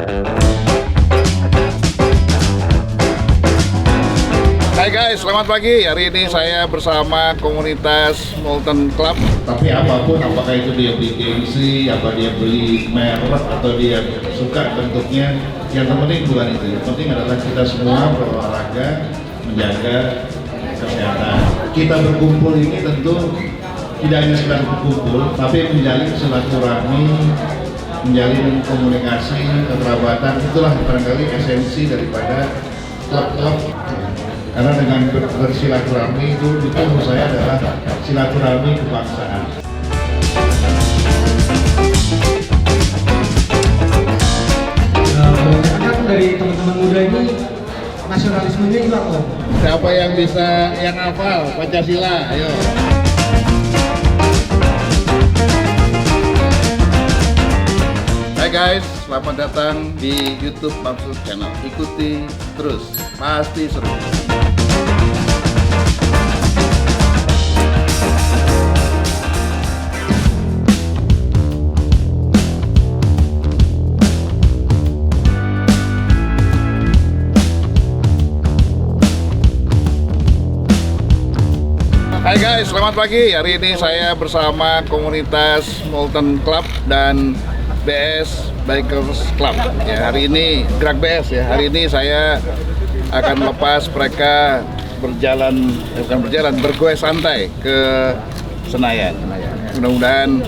Hai guys, selamat pagi. Hari ini saya bersama komunitas Molten Club. Tapi apapun, apakah itu dia beli gengsi, apa dia beli merek, atau dia suka bentuknya, yang terpenting bukan itu. Yang penting adalah kita semua berolahraga, menjaga kesehatan. Kita berkumpul ini tentu tidak hanya sekedar berkumpul, tapi menjalin silaturahmi, menjalin komunikasi, kekerabatan. Itulah barangkali esensi daripada klub-klub. Karena dengan bersilaturahmi itu menurut saya adalah silaturahmi kebangsaan. Kan dari teman-teman muda ini nasionalismenya hilang loh. Siapa yang bisa, yang hafal Pancasila? Ayo. Hai guys, selamat datang di YouTube Mamsud Channel. Ikuti terus, pasti seru. Hai guys, selamat pagi. Hari ini saya bersama komunitas Molten Club dan BS Bikers Club. Ya, hari ini gerak BS ya. Hari ini saya akan lepas mereka bergoes santai ke Senayan. Mudah-mudahan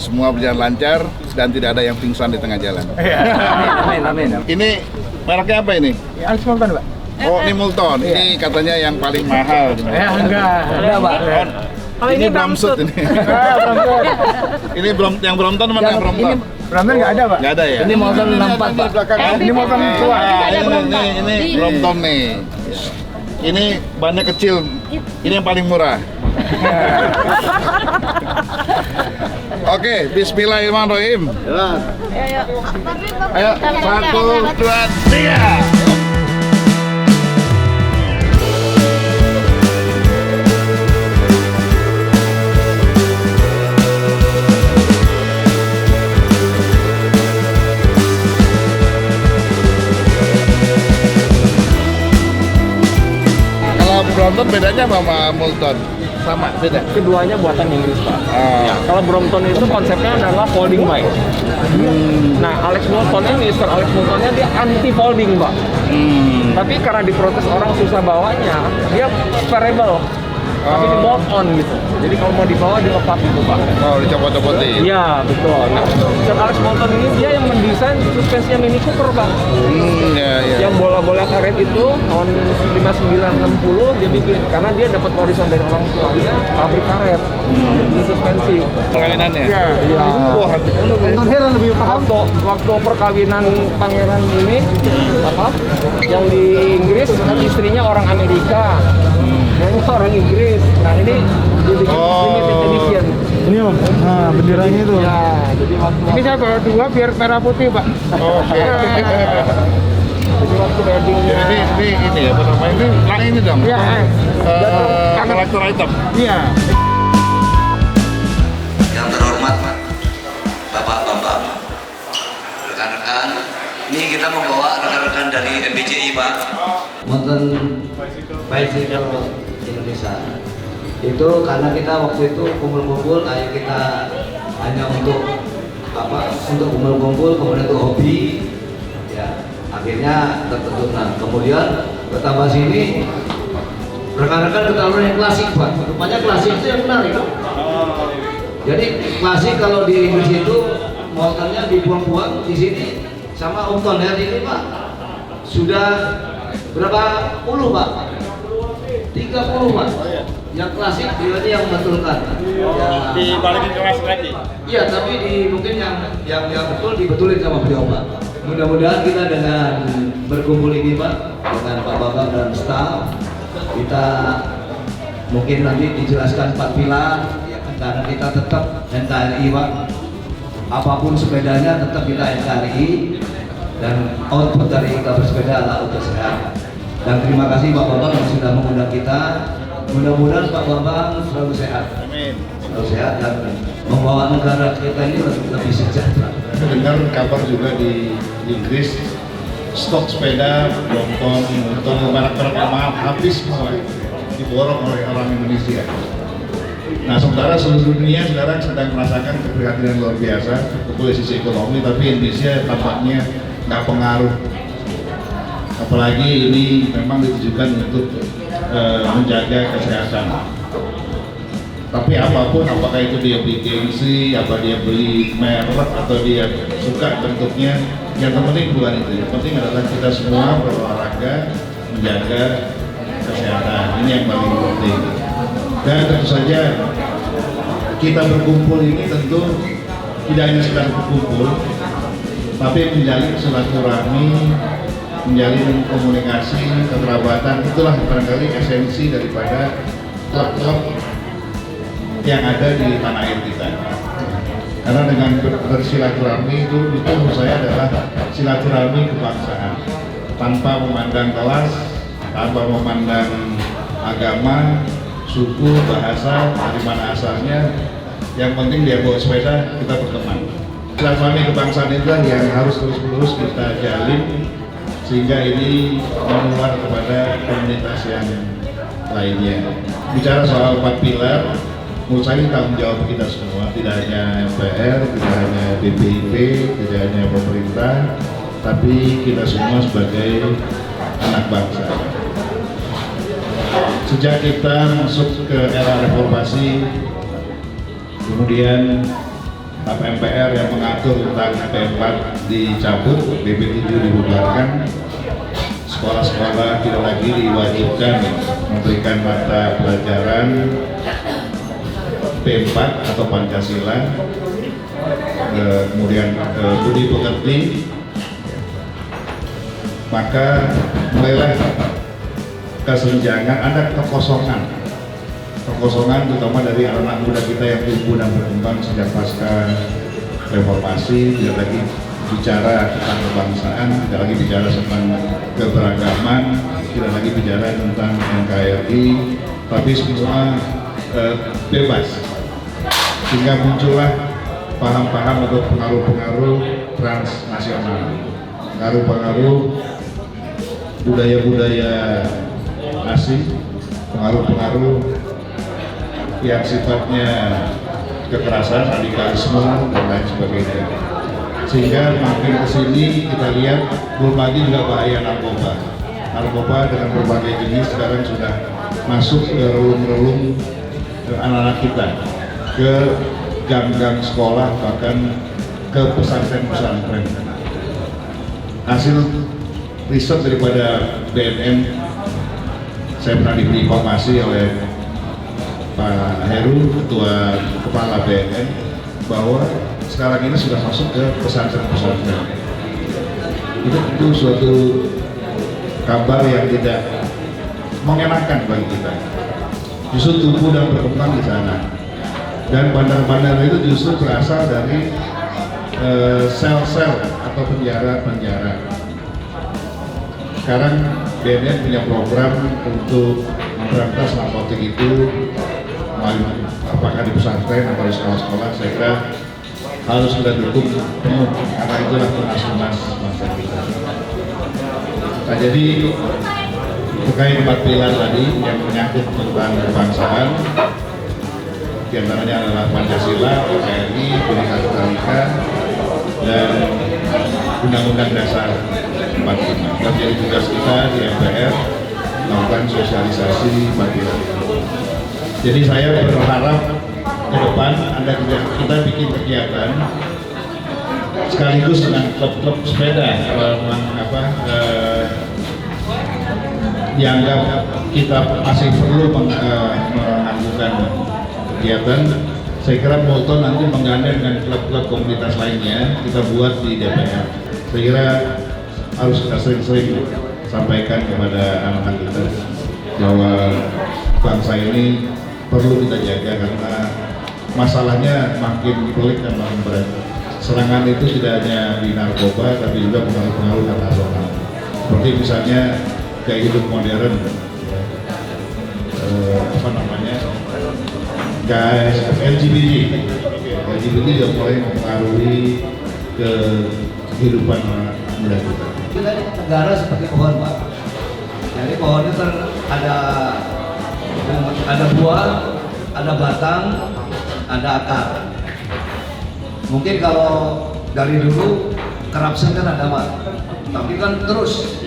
semua berjalan lancar dan tidak ada yang pingsan di tengah jalan. Amin. Ini mereknya apa ini? Alex Molten, Pak. Oh, ini Multon. Ini katanya yang paling mahal. Enggak, Pak. Oh, ini Bramsud ini. Ini yang Brompton mana yang Brompton? Brompton nggak ada, Pak. Nggak ada ya? Ini Molten 64, Pak. Ini Molten tua. Ini Brompton nih. Ini bannya kecil. Ini yang paling murah. Oke, Bismillahirrahmanirrahim. Ayo, 1, 2, 3. Brompton bedanya sama Multon? Sama, beda? Keduanya buatan Inggris, Pak. Ah. Kalau Brompton itu konsepnya adalah folding bike. Nah, Alex Molton ini, Sir Alex Moltonnya dia anti folding, Pak. Tapi karena diprotes orang susah bawanya, dia sparable. Tapi di bolt on gitu. Jadi kalau mau dibawa dilepas gitu, Pak. Oh, dicopot-copotin? Iya, betul. Nah, Sir Alex Molton ini dia yang mendesain suspensinya Mini Cooper, Pak. Ya. Yang bola-bola karet itu tahun 5960 dia bikin karena dia dapat warisan dari orang tuanya pabrik karet. Ini suspensi. Perkawinannya? Iya. Wah, Nonton heran lebih paham. Waktu perkawinan pangeran ini yang di Inggris kan istrinya orang Amerika. Yang orang Inggris. Nah, ini dibikin limited edition. Ini Om. Nah, benderanya itu. Ya, jadi waktu Ini saya bawa dua biar merah putih, Pak. Oke. jadi waktu weddingnya. Ini ya, apa namanya? Ini dong. Iya. Kolektor item. Iya. Yang terhormat Bapak-bapak, rekan-rekan, ini kita membawa rekan-rekan dari MBCI, Pak. Mountain Bicycle Indonesia. Itu karena kita waktu itu kumpul-kumpul, ayo kita hanya untuk untuk kumpul-kumpul, kemudian untuk hobi, ya akhirnya terbentuk. Nah, kemudian bertambah sini rekan-rekan ketahuan yang klasik, Pak. Rupanya klasik itu yang menarik. Jadi klasik kalau di Inggris itu motornya dibuang-buang, di sini sama Om Toner ini, Pak, sudah berapa puluh, Pak? 30, Pak. Yang klasik dia yang membetulkan. Ya. Dibalikin kelas lagi. Iya, tapi mungkin yang betul dibetulin sama beliau, Pak. Mudah-mudahan kita dengan berkumpul ini, Pak, dengan Pak Bambang dan staf, kita mungkin nanti dijelaskan 4 pilar, ya, karena kita tetap NKRI, Pak. Apapun sepedanya tetap kita NKRI, dan output dari kita bersepeda adalah untuk sehat. Dan terima kasih Pak Bambang yang sudah mengundang kita. Mudah-mudahan Pak Bambang selalu sehat. Amin. Selalu sehat dan membawa negara kita ini lebih sejahtera. dengar kabar juga di Inggris stok sepeda, brompton, motor, barang-barang yang mahal habis semua diborong oleh orang Indonesia. Nah, sementara seluruh dunia sekarang sedang merasakan keprihatinan luar biasa dari sisi ekonomi, tapi Indonesia tampaknya nggak pengaruh. Apalagi ini memang ditujukan untuk menjaga kesehatan. Tapi apapun, apakah itu dia beli gengsi, apa dia beli merek, atau dia suka bentuknya, yang penting bukan itu. Yang penting adalah kita semua berolahraga, menjaga kesehatan. Ini yang paling penting. Dan tentu saja kita berkumpul ini tentu tidak hanya sekedar berkumpul, tapi menjalin silaturahmi, menjalin komunikasi, kekerabatan. Itulah barangkali esensi daripada klub-klub yang ada di tanah air kita. Karena dengan bersilaturahmi itu menurut saya adalah silaturahmi kebangsaan, tanpa memandang kelas, tanpa memandang agama, suku, bahasa, dari mana asalnya. Yang penting dia bawa sepeda, kita berteman. Silaturahmi kebangsaan itulah yang harus terus-menerus kita jalin, sehingga ini menular kepada komunitas yang lainnya. Bicara soal 4 pilar, menurut saya ini tanggung jawab kita semua, tidak hanya MPR, tidak hanya BPIP, tidak hanya pemerintah, tapi kita semua sebagai anak bangsa. Sejak kita masuk ke era reformasi, kemudian Tap MPR yang mengatur tentang P4 dicabut, BP7 dibubarkan, sekolah-sekolah tidak lagi diwajibkan memberikan mata pelajaran P4 atau Pancasila, kemudian budi pekerti, maka mulailah kesenjangan, ada kekosongan terutama dari anak muda kita yang tumbuh dan berkembang sejak pasca reformasi, tidak lagi bicara tentang kebangsaan, tidak lagi bicara tentang keberagaman, tidak lagi bicara tentang NKRI, tapi semua bebas, sehingga muncullah paham-paham atau pengaruh-pengaruh transnasional, pengaruh-pengaruh budaya-budaya asing, pengaruh-pengaruh yang sifatnya kekerasan, radikalisme, dan lain sebagainya. Sehingga makin kesini kita lihat belum lagi juga bahaya narkoba. Narkoba dengan berbagai jenis sekarang sudah masuk ke relung-relung anak-anak kita, ke gang-gang sekolah, bahkan ke pesantren-pesantren. Hasil riset daripada BNN, saya pernah diberi informasi oleh Pak Heru, Ketua Kepala BNN, bahwa sekarang ini sudah masuk ke pesantren-pesantren. Itu tentu suatu kabar yang tidak mengenakan bagi kita. Justru tumbuh dan berkembang di sana. Dan bandar-bandar itu justru berasal dari sel-sel atau penjara-penjara. Sekarang BNN punya program untuk memberantas narkotik itu, apakah di pesantren atau di sekolah-sekolah. Saya kira harus kita dukung penuh, karena itulah tunas-tunas bangsa kita. Nah, jadi terkait 4 pilar tadi yang menyangkut tentang kebangsaan, di antaranya adalah Pancasila, NKRI, Bhinneka Tunggal Ika, dan Undang-Undang Dasar 45. Dan jadi tugas kita di MPR melakukan sosialisasi 4 pilar itu. Jadi saya berharap ke depan kita bikin kegiatan sekaligus dengan klub-klub sepeda, kalau memang dianggap kita masih perlu melakukan kegiatan. Saya kira Molton nanti menggandeng dengan klub-klub komunitas lainnya, kita buat di DPR. Saya kira harus kita sering-sering sampaikan kepada anak-anak kita bahwa bangsa ini perlu kita jaga, karena masalahnya makin pelik dan makin berat. Serangan itu tidak hanya di narkoba, tapi juga pengaruh-pengaruh nasional. Seperti misalnya gaya hidup modern, guys, LGBT juga mulai mempengaruhi ke kehidupan anak muda kita. Kita ini negara seperti pohon, Pak. Jadi pohon itu ada buah, ada batang, ada akar. Mungkin kalau dari dulu kerapsen kan ada, Pak. Tapi kan terus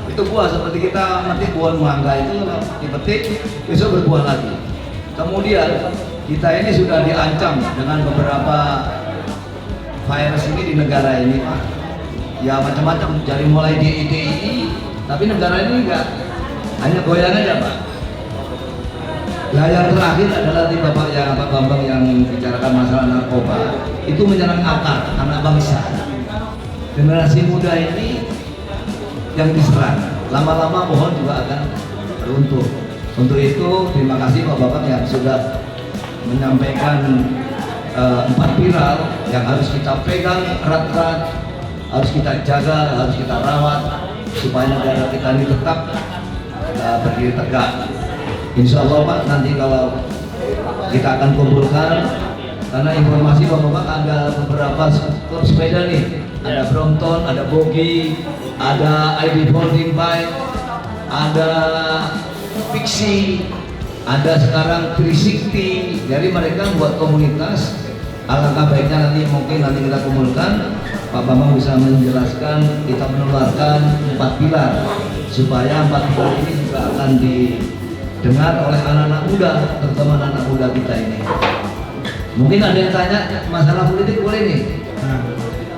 itu buah seperti kita metik buah mangga itu dipetik besok berbuah lagi. Kemudian kita ini sudah diancam dengan beberapa virus ini di negara ini, Pak. Ya macam-macam, dari mulai DIY, tapi negara ini enggak hanya goyang aja, Pak. Nah, yang terakhir adalah di Pak Bambang yang bicarakan masalah narkoba, itu menyerang akar anak bangsa. Generasi muda ini yang diserang, lama-lama pohon juga akan runtuh. Untuk itu terima kasih Pak Bambang yang sudah menyampaikan 4 pilar yang harus kita pegang erat-erat, harus kita jaga, harus kita rawat supaya negara kita ini tetap berdiri tegak. Insya Allah Pak, nanti kalau kita akan kumpulkan, karena informasi Pak Bambang ada beberapa klub sepeda nih, ada Brompton, ada Bogi, ada ID Folding Bike, ada Pixie, ada sekarang 360. Jadi mereka buat komunitas. Alangkah baiknya nanti kita kumpulkan, Pak Bambang bisa menjelaskan, kita menularkan 4 pilar supaya 4 pilar ini juga akan didengar oleh anak-anak muda, terutama anak-anak muda kita ini. Mungkin ada yang tanya masalah politik, boleh nih.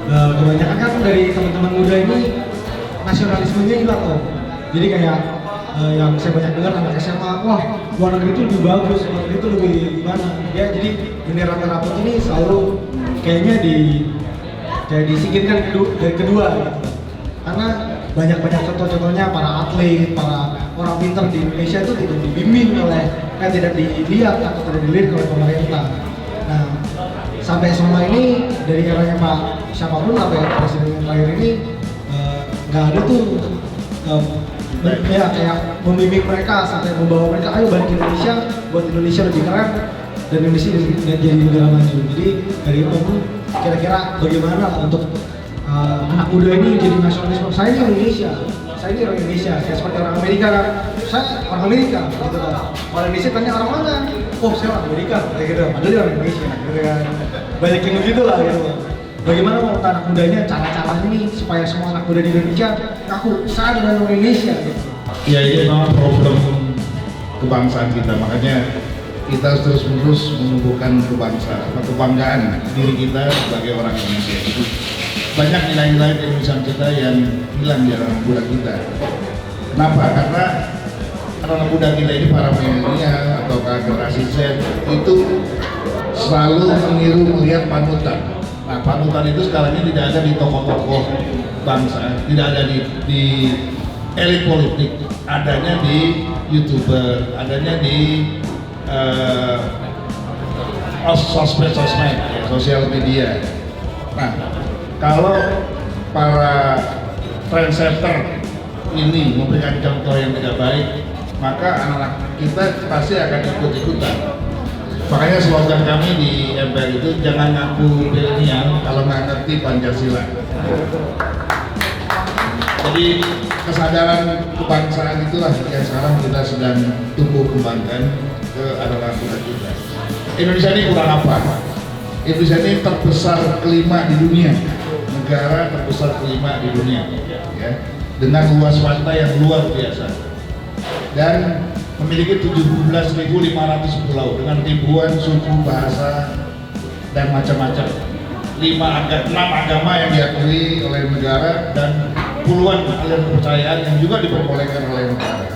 Nah, kebanyakan kan dari teman-teman muda ini nasionalismenya hilang Om. Jadi kayak yang saya banyak dengar anak SMA, wah luar negeri itu lebih bagus, luar negeri itu lebih gimana ya. Jadi bendera merah putih ini selalu kayaknya disingkirkan dari kedua gitu. Karena banyak contoh-contohnya para atlet, para orang pintar di Indonesia itu tidak dibimbing tidak dilihat atau tidak dilihat oleh pemerintah. Nah, sampai semua ini dari eranya Pak siapapun sampai presiden yang terakhir ini nggak ada tuh ya kayak membimbing mereka sampai membawa mereka, ayo balik ke Indonesia, buat Indonesia lebih keren dan Indonesia jadi negara maju. Jadi dari itu kira-kira bagaimana untuk anak muda ini jadi nasionalisme. Saya ini Indonesia, saya ini orang Indonesia, kayak seperti orang Amerika kan, saya orang Amerika gitu kan. Orang Indonesia tanya orang mana? Oh saya orang Amerika, kayak gitu. Padahal dia orang Indonesia, gitu kan. Banyak yang begitu lah gitu. Bagaimana menurut anak mudanya cara-cara ini supaya semua anak muda di Indonesia ngaku saya adalah orang Indonesia gitu. Ya ini memang problem kebangsaan kita, makanya kita harus terus-menerus menumbuhkan kebanggaan diri kita sebagai orang Indonesia. Banyak nilai-nilai keindonesiaan kita yang hilang di anak muda kita. Kenapa? Karena anak muda kita ini, para milenial atau generasi Z itu selalu melihat panutan. Nah, panutan itu sekarang ini tidak ada di tokoh-tokoh bangsa, tidak ada di elit politik, adanya di YouTuber, adanya di sosmed, ya, sosial media. Nah, kalau para trendsetter ini memberikan contoh yang tidak baik, maka anak-anak kita pasti akan ikut-ikutan. Makanya slogan kami di MPR itu, jangan ngaku milenial kalau nggak ngerti Pancasila. Jadi kesadaran kebangsaan itulah yang sekarang kita sedang tumbuh kembangkan ke anak-anak muda kita. Indonesia ini kurang apa? Indonesia ini terbesar kelima di dunia, negara terbesar kelima di dunia, ya, dengan luas pantai yang luar biasa, dan memiliki 17.500 pulau dengan ribuan suku, bahasa, dan macam-macam. 6 agama yang diakui oleh negara dan puluhan aliran kepercayaan yang juga diperbolehkan oleh negara.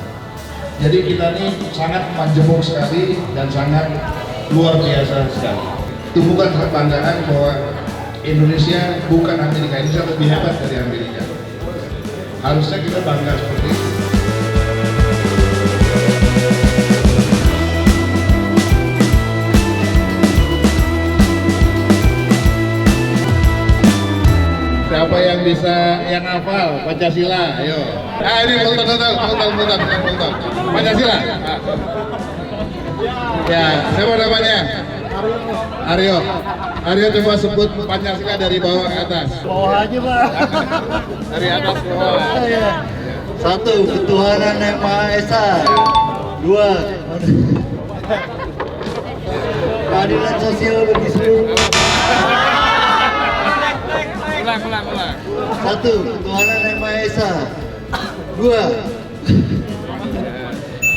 Jadi kita ini sangat majemuk sekali dan sangat luar biasa sekali. Tumbuhkan kebanggaan bahwa Indonesia bukan Amerika, Indonesia lebih hebat dari Amerika. Harusnya kita bangga seperti itu. Siapa yang bisa, yang hafal Pancasila? Ayo. Ah, ini Multan. Pancasila. Ah. Ya, siapa namanya? Aryo coba sebut Pancasila dari bawah ke atas. Bawah aja, Pak. Dari atas ke bawah. Satu, ketuhanan yang Maha Esa. Dua, keadilan sosial bagi seluruh. Ulang. Satu, ketuhanan yang Maha Esa. Dua,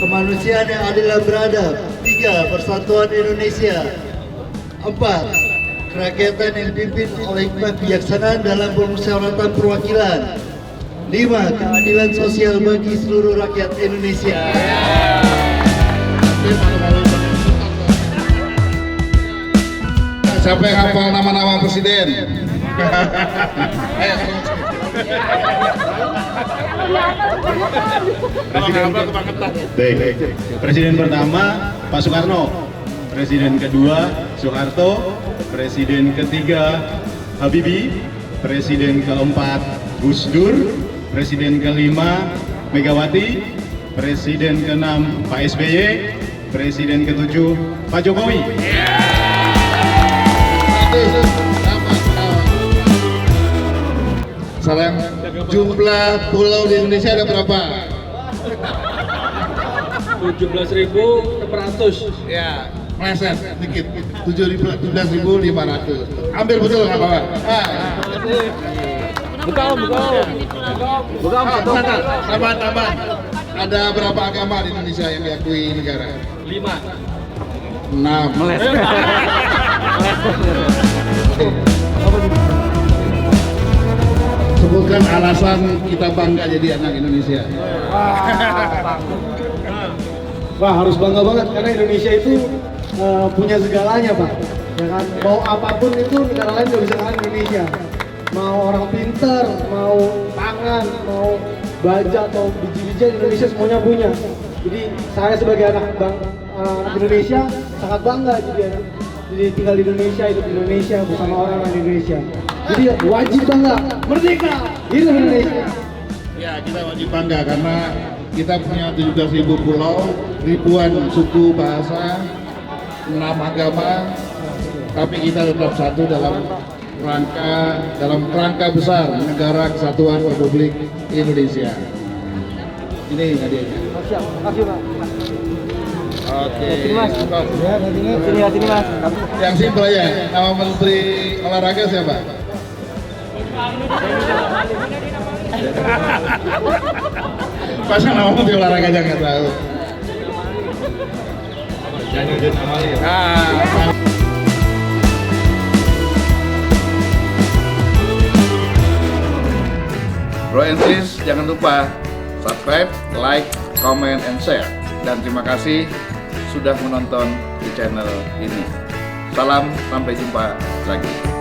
kemanusiaan yang adil dan beradab. Tiga, persatuan Indonesia. Empat, kerakyatan yang dipimpin oleh hikmat kebijaksanaan dalam permusyawaratan perwakilan. Lima, keadilan sosial bagi seluruh rakyat Indonesia. Siapa yang hafal nama-nama presiden? Ayo. Baik. Presiden pertama Pak Soekarno, Presiden kedua Soeharto, Presiden ketiga Habibie, Presiden keempat Gus Dur, Presiden kelima Megawati, Presiden keenam Pak SBY, Presiden ketujuh Pak Jokowi. Salam. Jumlah pulau di Indonesia ada berapa? 17.600. Ya, meleset dikit. 17.500. Hampir betul nggak Bapak? Bukan. Tambah. Ada berapa agama di Indonesia yang diakui negara? 5. 6. Sebutkan alasan kita bangga jadi anak Indonesia. Wah, harus bangga banget karena Indonesia itu punya segalanya, Pak. Ya kan? Mau apapun itu negara lain nggak bisa ngalahin Indonesia. Mau orang pinter, mau pangan, mau baja atau biji-bijian, Indonesia semuanya punya. Jadi saya sebagai anak Indonesia sangat bangga jadi tinggal di Indonesia, hidup di Indonesia bersama orang-orang Indonesia. Jadi wajib bangga, merdeka, hidup Indonesia. Ya, kita wajib bangga karena kita punya 17.000 pulau, ribuan suku, bahasa, 6 agama, tapi kita tetap satu dalam kerangka besar Negara Kesatuan Republik Indonesia. Ini hadiahnya. Siap, makasih Pak. Oke. Sini Mas. Sini Mas. Yang simpel aja. Nama Menteri Olahraga siapa? Masa nama Menteri Olahraga aja nggak tahu. Bro and sis, jangan lupa subscribe, like, comment, and share. Dan terima kasih sudah menonton di channel ini. Salam, sampai jumpa lagi.